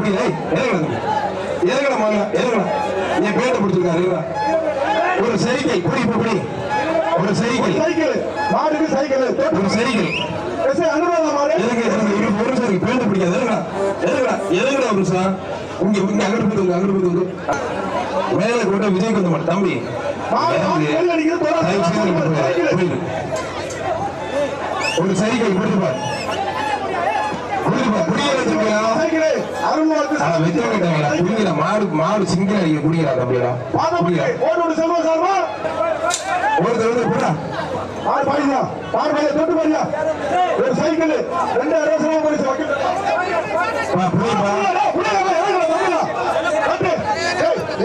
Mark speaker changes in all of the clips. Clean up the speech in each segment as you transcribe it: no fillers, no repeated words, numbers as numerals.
Speaker 1: முடியல. என் பேட்டை பிடிச்சிருக்காரு. ஒரு சைக்கிள் குடி இப்படி ஒரு சைக்கிள் மாடுக்கு சைக்கிள் ஒரு சைக்கிள் ஒரு சார் பேட்டை பிடிக்காது. எதுங்கடா ஒரு சார் இங்க அங்கிட்டு போகுது மேல கூட விஜய்க்கு வந்த மாட்டேன் தம்பி. ஒரு சைக்கிள் கொடுத்துப்பார் மாடு சிங்கிள் அடிக்க குடிக்கிறா தம்பியா. ஒரு சைக்கிள் 2000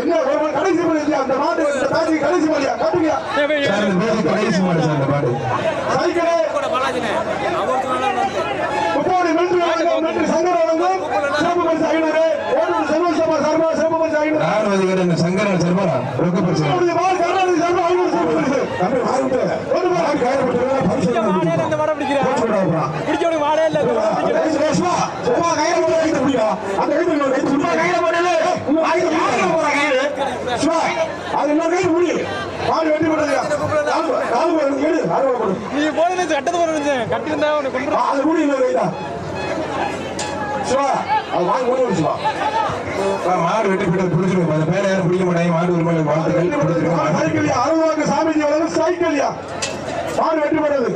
Speaker 1: என்ன கடைசி அந்த மாட்டு கடைசி மொழியா கட்டுங்க கடைசி மாடு சார் அந்த மாடு சைக்கிளே முப்பது நன்றி சங்கர் வழங்கும் சிறப்பு பரிசு 500. ஓடூர் செல்வசபா சார்பா சிறப்பு பரிசு 500. நான் வந்து சங்கரன் சார்பா ரொக்க பரிசு கர்நாடக சார்பா 500 சிறப்பு பரிசு. தம்பி வாங்கிட்டு ஒரு மாடு காயப்பட்டவங்க பரிசு வாங்கிட்டு அந்த மாடு பிடிக்கிறா பிடிச்சவங்க மாடே இல்ல சும்மா கையில போட்டு வைக்க முடியும். அந்த கையில சும்மா கையில போடல ஆயிர போற கையில சும்மா அது என்ன கையில முடியும். மாடு வெட்டி போடுறியா கால் கேடு ஆர்வம் போடு. நீ போடுறது கட்டது போடுறது கட்டி இருந்தா உனக்கு கொண்டு அது முடியும் இல்ல கைடா சும்மா அது வாங்கி ஓடி வச்சுவா. மாடு வெட்டி போட்டு புடிச்சிருங்க. அந்த பேரை யாரும் பிடிக்க மாட்டாங்க. மாடு ஒரு மாதிரி வாழ்த்துக்கள். சைக்கிளியா அருள்வாக்கு சாமிஜி வளரும் சைக்கிளியா மாடு வெட்டி போடுறது